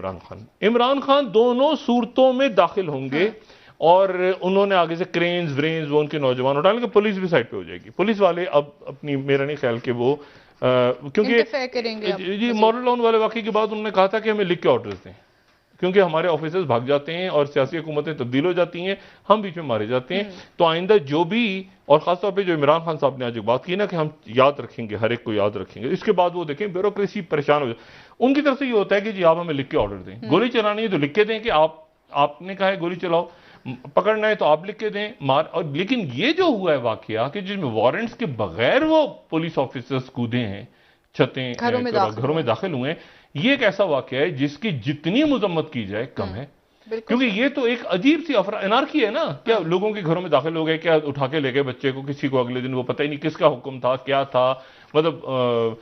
S2: इमरान खान दोनों सूरतों में दाखिल होंगे। और उन्होंने आगे से क्रेन्स व्रेन्स वो उनके नौजवान उठा लेंगे, पुलिस भी साइड पे हो जाएगी। पुलिस वाले अब अपनी, मेरा नहीं ख्याल कि वो क्योंकि जी मॉरल लॉन वाले वाकई के बाद उन्होंने कहा था कि हमें लिख के ऑर्डर्स दें, क्योंकि हमारे ऑफिसर्स भाग जाते हैं और सियासी हुकूमतें तब्दील हो जाती हैं, हम बीच में मारे जाते हैं। तो आइंदा जो भी, और खासतौर पे जो इमरान खान साहब ने आज बात की ना कि हम याद रखेंगे, हर एक को याद रखेंगे, इसके बाद वो देखें ब्यूरोक्रेसी परेशान हो जाए। उनकी तरफ से ये होता है कि जी आप हमें लिख के ऑर्डर दें, गोली चलानी है तो लिख के दें कि आपने कहा है गोली चलाओ, पकड़ना है तो आप लिख के दें, मार। और लेकिन ये जो हुआ है वाकया कि जिसमें वारंट्स के बगैर वो पुलिस ऑफिसर्स कूदे हैं, छतें घरों में दाखिल हुए हैं, ये एक ऐसा वाकया है जिसकी जितनी मजम्मत की जाए कम है। क्योंकि ये तो एक अजीब सी अनार्की है ना, क्या लोगों के घरों में दाखिल हो गए, क्या उठा के ले गए बच्चे को, किसी को अगले दिन वो पता ही नहीं किसका हुक्म था, क्या था, मतलब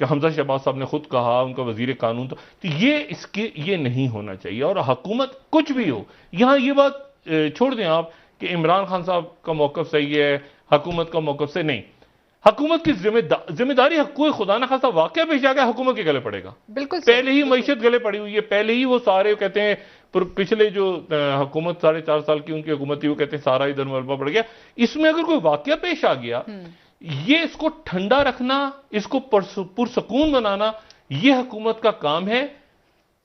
S2: हमजा शहबाज साहब ने खुद कहा, उनका वजीर कानून था। तो ये नहीं होना चाहिए। और हुकूमत कुछ भी हो, यहां ये बात छोड़ दें आप कि इमरान खान साहब का मौकफ सही है, हुकूमत का मौकफ सही नहीं। हुकूमत की जिम्मेदारी, कोई खुदा ना खासा वाकया पेश आ गया, हुकूमत के गले पड़ेगा। बिल्कुल पहले ही मईशत गले पड़ी हुई है, पहले ही वो सारे कहते हैं पिछले जो हुकूमत 4.5 साल की उनकी हुकूमत थी, वो कहते हैं सारा इधर मलबा पड़ गया। इसमें अगर कोई वाकया पेश आ गया, ये इसको ठंडा रखना, इसको पुरसकून बनाना, ये हुकूमत का काम है,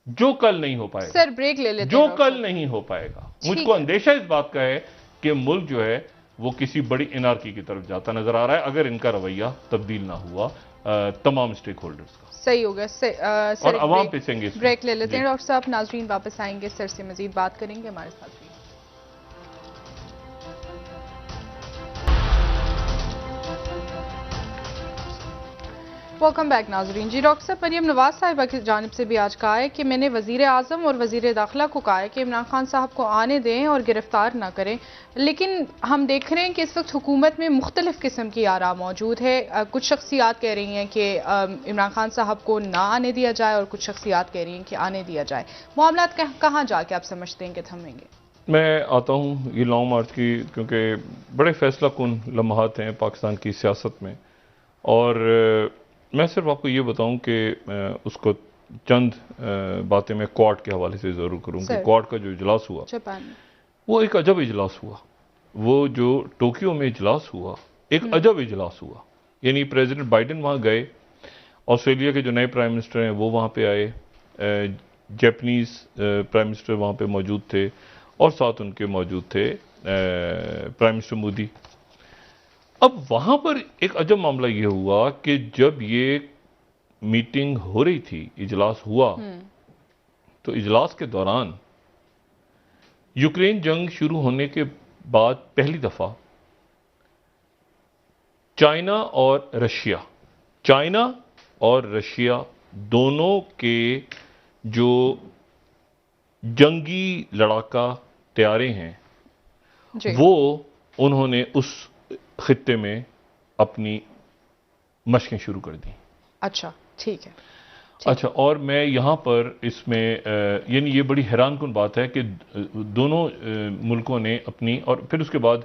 S2: जो कल नहीं हो पाएगा।
S1: सर ब्रेक ले लेते
S2: जो कल नहीं हो पाएगा। मुझको अंदेशा इस बात का है कि मुल्क जो है वो किसी बड़ी एनार्की की तरफ जाता नजर आ रहा है, अगर इनका रवैया तब्दील ना हुआ तमाम स्टेक होल्डर्स का।
S1: सही होगा।
S2: और अवाम पिसेंगे।
S1: ब्रेक ले लेते हैं डॉक्टर साहब, नाजरीन वापस आएंगे, सर से मजीद बात करेंगे, हमारे साथ भी। वेलकम बैक नाजरीन। जी डॉक्टर साहब, मरियम नवाज साहिबा की जानिब से भी आज कहा है कि मैंने वजीर आजम और वजीर दाखिला को कहा है कि इमरान खान साहब को आने दें और गिरफ्तार ना करें, लेकिन हम देख रहे हैं कि इस वक्त हुकूमत में मुख्तलिफ किस्म की आरा मौजूद है। कुछ शख्सियात कह रही हैं कि इमरान खान साहब को ना आने दिया जाए और कुछ शख्सियात कह रही हैं कि आने दिया जाए। मामला कहाँ जाके आप समझते हैं कि थमेंगे?
S2: मैं आता हूँ ये लॉन्ग मार्च की, क्योंकि बड़े फैसला कुन लम्हात हैं पाकिस्तान की सियासत में, और मैं सिर्फ आपको ये बताऊं कि उसको चंद बातें मैं क्वाड के हवाले से ज़रूर करूं कि क्वाड का जो इजलास हुआ
S1: जापान,
S2: वो एक अजब इजलास हुआ। वो जो टोक्यो में इजलास हुआ, एक अजब इजलास हुआ। यानी प्रेसिडेंट बाइडेन वहाँ गए, ऑस्ट्रेलिया के जो नए प्राइम मिनिस्टर हैं वो वहाँ पे आए, जापानीज़ प्राइम मिनिस्टर वहाँ पे मौजूद थे, और साथ उनके मौजूद थे प्राइम मिनिस्टर मोदी। अब वहां पर एक अजब मामला यह हुआ कि जब ये मीटिंग हो रही थी, इजलास हुआ, तो इजलास के दौरान यूक्रेन जंग शुरू होने के बाद पहली दफा चाइना और रशिया दोनों के जो जंगी लड़ाका तैयारे हैं, वो उन्होंने उस खित्ते में अपनी मशकें शुरू कर दी।
S1: अच्छा, ठीक है।
S2: अच्छा, और मैं यहाँ पर इसमें यानी ये बड़ी हैरानकुन बात है कि दोनों मुल्कों ने अपनी, और फिर उसके बाद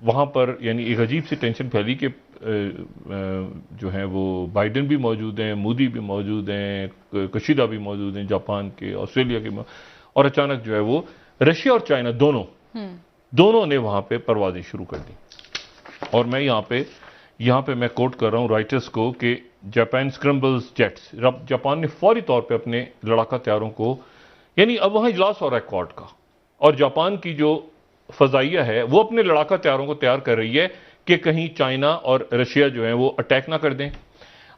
S2: वहाँ पर यानी एक अजीब सी टेंशन फैली कि जो हैं वो बाइडेन भी मौजूद हैं, मोदी भी मौजूद हैं, कशीदा भी मौजूद हैं, जापान के, ऑस्ट्रेलिया के, और अचानक जो है वो रशिया और चाइना दोनों ने वहाँ पे परवाजें शुरू कर दी। और मैं यहाँ पे मैं कोट कर रहा हूँ राइटर्स को कि जापान स्क्रम्बल्स जेट्स, जापान ने फौरी तौर पे अपने लड़ाका तैयारों को, यानी अब वहाँ इजलास हो रहा है क्वाड का, और जापान की जो फजाइया है वो अपने लड़ाका तैयारों को तैयार कर रही है कि कहीं चाइना और रशिया जो है वो अटैक ना कर दें।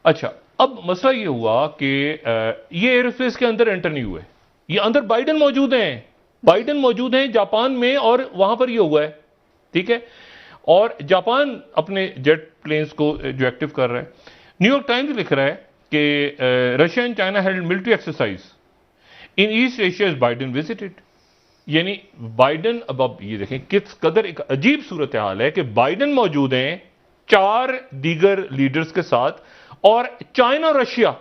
S2: अच्छा, अब मसला ये हुआ कि ये एयरस्पेस के अंदर एंटर नहीं हुए, ये अंदर बाइडेन मौजूद हैं जापान में, और वहां पर ये हुआ है, ठीक है। और जापान अपने जेट प्लेन्स को जो एक्टिव कर रहा है। न्यूयॉर्क टाइम्स लिख रहा है कि Russia and China held military exercise in east Asia is Biden visited. यानी बाइडेन, अब ये देखें किस कदर एक अजीब सूरत हाल है कि बाइडेन मौजूद हैं 4 दीगर लीडर्स के साथ, और चाइना और रशिया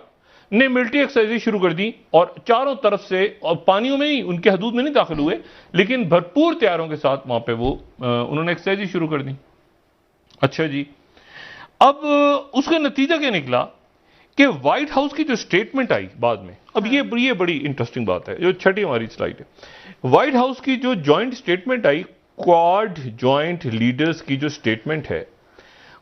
S2: ने मिलिट्री एक्सरसाइज शुरू कर दी, और चारों तरफ से, और पानियों में ही, उनके हदूद में नहीं दाखिल हुए, लेकिन भरपूर तैयारों के साथ वहां पे वो उन्होंने एक्सरसाइज शुरू कर दी। अच्छा जी, अब उसका नतीजा क्या निकला कि व्हाइट हाउस की जो स्टेटमेंट आई बाद में, अब ये बड़ी इंटरेस्टिंग बात है, जो छठी हमारी स्लाइड है, व्हाइट हाउस की जो ज्वाइंट स्टेटमेंट आई, क्वाड ज्वाइंट लीडर्स की जो स्टेटमेंट है,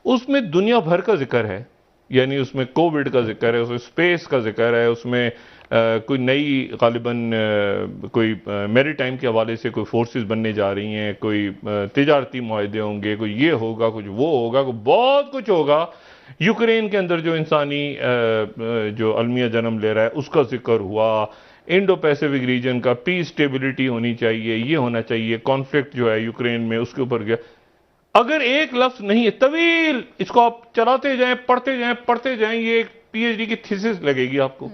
S2: उसमें दुनिया भर का जिक्र है। यानी उसमें कोविड का जिक्र है, उसमें स्पेस का जिक्र है, उसमें कोई नई गालिबन कोई मैरीटाइम के हवाले से कोई फोर्सेस बनने जा रही हैं, कोई तिजारती मुआहदे होंगे, कोई ये होगा, कुछ वो होगा, कोई बहुत कुछ होगा। यूक्रेन के अंदर जो इंसानी जो अलमिया जन्म ले रहा है उसका जिक्र हुआ, इंडो पैसिफिक रीजन का पीस स्टेबिलिटी होनी चाहिए, ये होना चाहिए, कॉन्फ्लिक्ट जो है यूक्रेन में उसके ऊपर गया। अगर एक लफ्ज नहीं है, तवील इसको आप चलाते जाएं, पढ़ते जाएं, ये एक पीएचडी की थीसिस लगेगी आपको,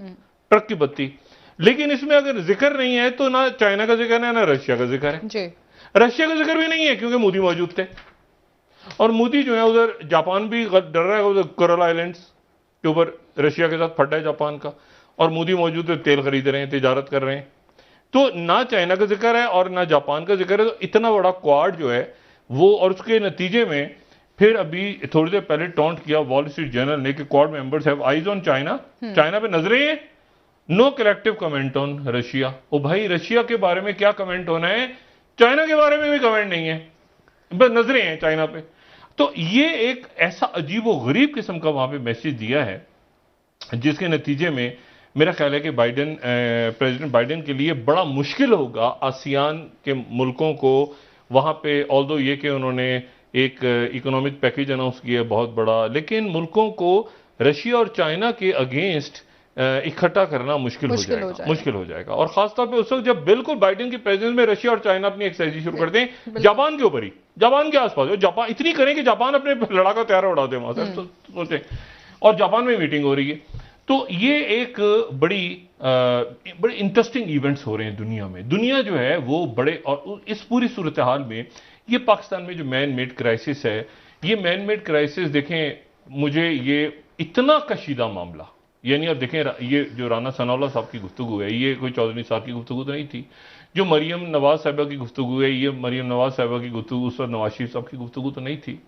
S2: ट्रक की बत्ती। लेकिन इसमें अगर जिक्र नहीं है तो ना चाइना का जिक्र है ना रशिया का जिक्र है जी। रशिया का जिक्र भी नहीं है क्योंकि मोदी मौजूद थे, और मोदी जो है उधर जापान भी डर रहा है, उधर कोरल आइलैंड्स के ऊपर रशिया के साथ फटा है जापान का, और मोदी मौजूद है, तेल खरीद रहे हैं, तिजारत कर रहे हैं। तो ना चाइना का जिक्र है और ना जापान का जिक्र है। तो इतना बड़ा क्वाड जो है वो, और उसके नतीजे में फिर अभी थोड़ी देर पहले टॉन्ट किया वॉल स्ट्रीट जर्नल ने कि Quad members have eyes on China, China पे नजरें हैं, no collective comment on Russia. ओ भाई, रशिया के बारे में क्या कमेंट होना है, चाइना के बारे में भी कमेंट नहीं है, बस नजरें हैं चाइना पे। तो ये एक ऐसा अजीबो गरीब किस्म का वहां पे मैसेज दिया है, जिसके नतीजे में मेरा ख्याल है कि प्रेसिडेंट बाइडेन के लिए बड़ा मुश्किल होगा आसियान के मुल्कों को वहां पे, ऑल्दो ये कि उन्होंने एक इकोनॉमिक पैकेज अनाउंस किया बहुत बड़ा, लेकिन मुल्कों को रशिया और चाइना के अगेंस्ट इकट्ठा करना मुश्किल हो जाएगा। और खासतौर पे उस वक्त जब बिल्कुल बाइडेन की प्रेजेंस में रशिया और चाइना अपनी एक्सरसाइज शुरू कर दें जापान के ऊपर ही, जापान के आसपास, जापान इतनी करें कि जापान अपने लड़ाका तैयार उड़ा दे वहां से, सोचें। और जापान में मीटिंग हो रही है। तो ये एक बड़े इंटरेस्टिंग इवेंट्स हो रहे हैं दुनिया में। दुनिया जो है वो बड़े, और इस पूरी सूरत हाल में ये पाकिस्तान में जो मैन मेड क्राइसिस है, ये मैन मेड क्राइसिस देखें, मुझे ये इतना कशीदा मामला, यानी अब देखें ये जो राना सनाउल्लाह साहब की गुफ्तगू है, ये कोई चौधरी साहब की गुफ्तगू तो नहीं थी। जो मरियम नवाज साहिबा की गुफ्तगू है, ये मरियम नवाज साहिबा की गुफ्तगू उस वक्त नवाज शरीफ साहब की गुफ्तगू तो नहीं थी।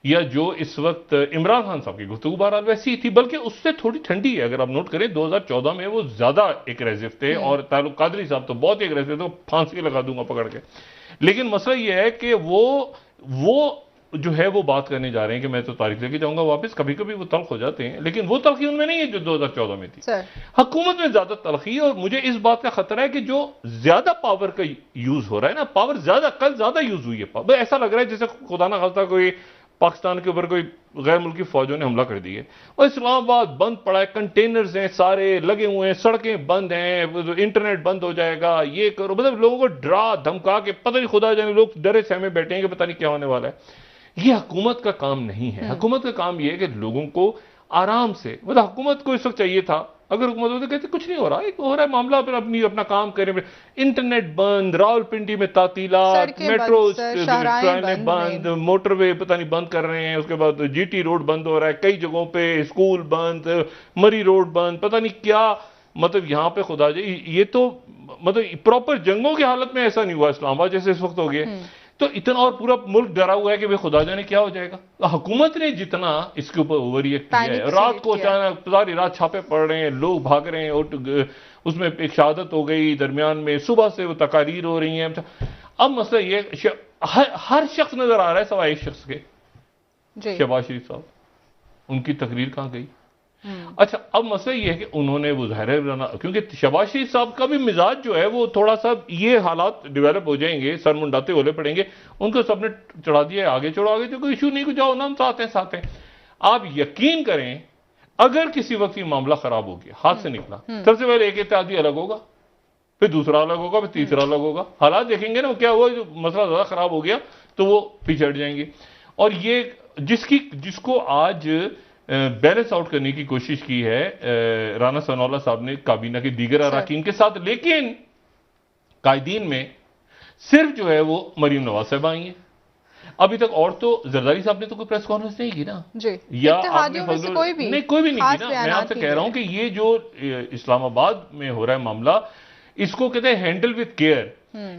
S2: या जो इस वक्त इमरान खान साहब की गुफ्तगू बहरहाल वैसी ही थी, बल्कि उससे थोड़ी ठंडी है। अगर आप नोट करें 2014 में वो ज्यादा एग्रेसिव थे, और तालुक कादरी साहब तो बहुत ही एग्रेसिव थे, तो फांसी लगा दूंगा पकड़ के। लेकिन मसला ये है कि वो जो है वो बात करने जा रहे हैं कि मैं तो तारीख लेके जाऊंगा वापस। कभी कभी वो तल्ख हो जाते हैं, लेकिन वो तल्खी उनमें नहीं है जो 2014 में थी। हुकूमत में ज्यादा तल्खी, और मुझे इस बात का खतरा है कि जो ज्यादा पावर का यूज हो रहा है ना, पावर कल ज्यादा यूज हुई है। ऐसा लग रहा है जैसे खुदा ना खास्ता कोई पाकिस्तान के ऊपर कोई गैर मुल्की फौजों ने हमला कर दिया है, और इस्लामाबाद बंद पड़ा है, कंटेनर्स हैं सारे लगे हुए हैं, सड़कें बंद हैं, इंटरनेट बंद हो जाएगा, ये करो, मतलब लोगों को डरा धमका के, पता नहीं खुदा जाने लोग डरे सहमे बैठे हैं कि पता नहीं क्या होने वाला है। ये हुकूमत का काम नहीं है। हुकूमत का काम यह है कि लोगों को आराम से, मतलब हुकूमत को इस वक्त चाहिए था, अगर हुकूमत होती कहते कुछ नहीं हो रहा, एक हो रहा है मामला, अपना काम करें, इंटरनेट बंद, रावलपिंडी में तातीलात, मेट्रो बंद, मोटरवे पता नहीं बंद कर रहे हैं, उसके बाद जीटी रोड बंद हो रहा है, कई जगहों पे स्कूल बंद, मरी रोड बंद, पता नहीं क्या, मतलब यहां पे खुदा जी, ये तो मतलब प्रॉपर जंगों की हालत में ऐसा नहीं हुआ इस्लामाबाद जैसे इस वक्त हो गया। तो इतना, और पूरा मुल्क डरा हुआ है कि भाई खुदा जाने क्या हो जाएगा। तो हुकूमत ने जितना इसके ऊपर ओवर रिएक्ट किया है, रात को अचानक सारी रात छापे पड़ रहे हैं, लोग भाग रहे हैं, और उसमें एक शहादत हो गई दरमियान में, सुबह से वो तकारीर हो रही हैं। अब मसला ये हर शख्स नजर आ रहा है सवाए एक शख्स के, शहबाज शरीफ साहब, उनकी तकरीर कहां गई। अच्छा, अब मसला ये है कि उन्होंने वो ज़ाहिर है, क्योंकि शहबाज शरीफ साहब का भी मिजाज जो है वो थोड़ा सा, ये हालात डेवलप हो जाएंगे, सर मुंडाते होले पड़ेंगे, उनको सबने चढ़ा दिया, आगे चढ़ो, आगे जो कोई इशू नहीं, जाओ ना, हम साथ हैं। आप यकीन करें, अगर किसी वक्त ये मामला खराब हो गया, हाथ से निकला, सबसे पहले एक इत्तेहादी अलग होगा, फिर दूसरा अलग होगा, फिर तीसरा अलग होगा। हालात देखेंगे ना क्या हुआ, जो मसला ज्यादा खराब हो गया तो वो पीछे हट जाएंगे। और ये जिसको आज बैलेंस आउट करने की कोशिश की है राना सनाउल्लाह साहब ने काबीना के दीगर अरकान के साथ, लेकिन कायदीन में सिर्फ जो है वो मरियम नवाज साहब आई हैं अभी तक, और तो जरदारी साहब ने तो कोई प्रेस कॉन्फ्रेंस नहीं की ना जी, या आपने कोई भी नहीं की ना। मैं आपसे कह रहा हूं कि ये जो इस्लामाबाद में हो रहा है मामला, इसको कहते हैं हैंडल विद केयर।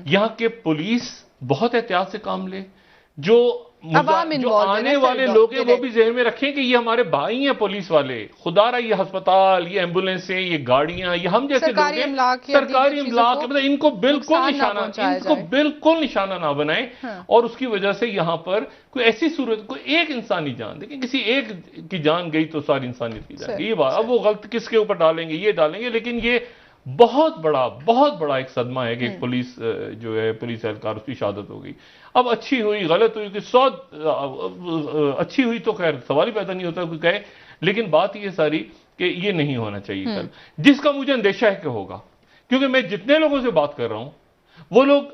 S2: यहां के पुलिस बहुत एहतियात से काम ले, जो आने वाले लोग हैं वो भी जहन में रखें कि ये हमारे भाई हैं पुलिस वाले, खुदारा ये अस्पताल, ये एम्बुलेंसें, ये गाड़ियां, ये हम जैसे लोग हैं, सरकारी इमलाक, मतलब इनको बिल्कुल निशाना ना बनाए। और उसकी वजह से यहां पर कोई ऐसी सूरत, कोई एक इंसानी जान, देखिए किसी एक की जान गई तो सारी इंसानियत की जान, ये बात। अब वो गलत किसके ऊपर डालेंगे, ये डालेंगे, लेकिन ये बहुत बड़ा एक सदमा है कि पुलिस जो है, पुलिस एहलकार, उसकी शहादत हो गई। अब अच्छी हुई गलत हुई कि 100 अच्छी हुई तो खैर सवाल ही पैदा नहीं होता कोई कहे, लेकिन बात ये सारी कि ये नहीं होना चाहिए कल, जिसका मुझे अंदेशा है कि होगा। क्योंकि मैं जितने लोगों से बात कर रहा हूं, वो लोग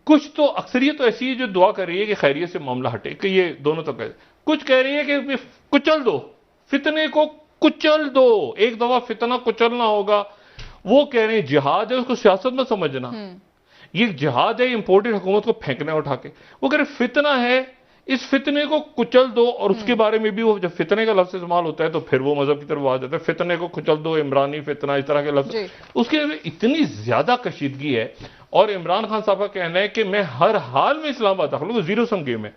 S2: कुछ तो, अक्सरियत तो ऐसी है जो दुआ कर रही है कि खैरियत से मामला हटे, कि ये दोनों तो कह, कुछ कह रही है कि कुचल दो, फितने को कुचल दो, एक दफा फितना कुचलना होगा। वो कह रहे हैं जिहाद है, उसको सियासत में समझना, ये जिहाद है, इंपोर्टेड हुकूमत को फेंकना उठा के। वो कह रहे फितना है, इस फितने को कुचल दो। और उसके बारे में भी वो जब फितने का लफ्ज इस्तेमाल होता है तो फिर वो मजहब की तरफ आ जाता है, फितने को कुचल दो, इमरानी फितना, इस तरह के लफ्ज, उसके इतनी ज्यादा कशीदगी है। और इमरान खान साहब का कहना है कि मैं हर हाल में इस्लामाबाद दाखिल हूं, जीरो सम गेम है।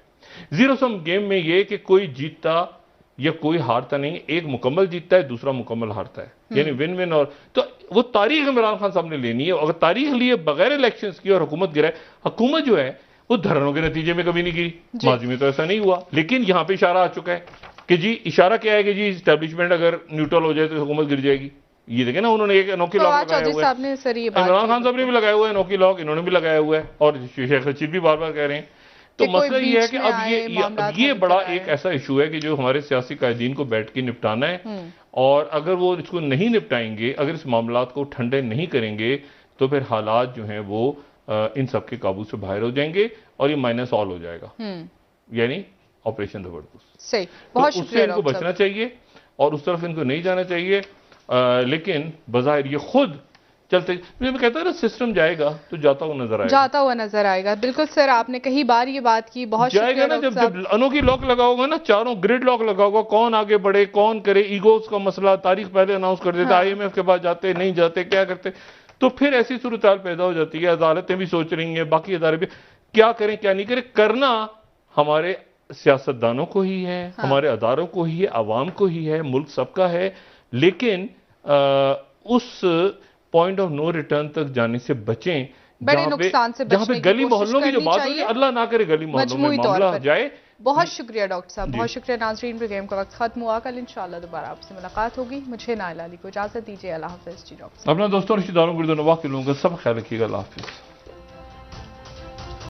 S2: जीरो सम गेम में यह कि कोई जीतता या कोई हारता नहीं, एक मुकम्मल जीतता है, दूसरा मुकम्मल हारता है, यानी विन विन। और तो वो तारीख इमरान खान साहब ने लेनी है। अगर तारीख लिए बगैर इलेक्शंस की और हुकूमत गिराए, हुकूमत जो है वो धरनों के नतीजे में कभी नहीं गिरी, माजी में तो ऐसा नहीं हुआ। लेकिन यहां पे इशारा आ चुका है कि जी, इशारा क्या है कि जी इस्टेब्लिशमेंट अगर न्यूट्रल हो जाए तो हुकूमत गिर जाएगी। ये देखें ना, उन्होंने एक अनोखी लॉक लगाया हुआ है, इमरान खान साहब ने भी लगाया हुआ है अनोखी लॉक, इन्होंने भी लगाया हुआ है, और शेख रशीद भी बार बार कह रहे हैं। तो मसला ये है कि अब ये बड़ा एक ऐसा इशू है कि जो हमारे सियासी कायदीन को बैठ के निपटाना है, और अगर वो इसको नहीं निपटाएंगे, अगर इस मामलात को ठंडे नहीं करेंगे, तो फिर हालात जो हैं वो इन सब के काबू से बाहर हो जाएंगे और ये माइनस ऑल हो जाएगा, यानी ऑपरेशन जबरदस्त।
S1: सही,
S2: बहुत शुक्रिया। उससे इनको बचना चाहिए और उस तरफ इनको नहीं जाना चाहिए। लेकिन बज़ाहिर ये खुद चलते, मैं कहता हूं ना, सिस्टम जाएगा तो जाता हुआ नजर आएगा।
S1: बिल्कुल सर, आपने कई बार ये बात की, बहुत
S2: जाएगा ना। जब अनोखी लॉक लगाओगा ना, चारों ग्रिड लॉक लगाओगा, कौन आगे बढ़े, कौन करे, ईगोस का मसला, तारीख पहले अनाउंस कर देते, IMF के पास जाते नहीं जाते, क्या करते, तो फिर ऐसी सूरत पैदा हो जाती है। अदालतें भी सोच रही हैं, बाकी अदारे भी, क्या करें क्या नहीं करें। करना हमारे सियासतदानों को ही है, हमारे अदारों को ही है, आवाम को ही है, मुल्क सबका है। लेकिन उस पॉइंट ऑफ नो रिटर्न तक जाने से बचें,
S1: बड़े नुकसान से
S2: जहां पे गली मोहल्लों की जो बात होती है, अल्लाह ना करे गली मोहल्लों में मामला जाए।
S1: बहुत शुक्रिया डॉक्टर साहब, बहुत शुक्रिया। नाज़रीन, प्रोग्राम का वक्त खत्म हुआ, कल इंशाअल्लाह दोबारा आपसे मुलाकात होगी। मुझे नाइला अली को इजाजत दीजिए। अल्लाह हाफ़िज़ जी डॉक्टर साहब।
S2: अपना दोस्तों, रिश्तेदारों, गुर्दों, नवाह के लोगों का सब ख्याल रखिएगा। अल्लाह हाफ़िज़।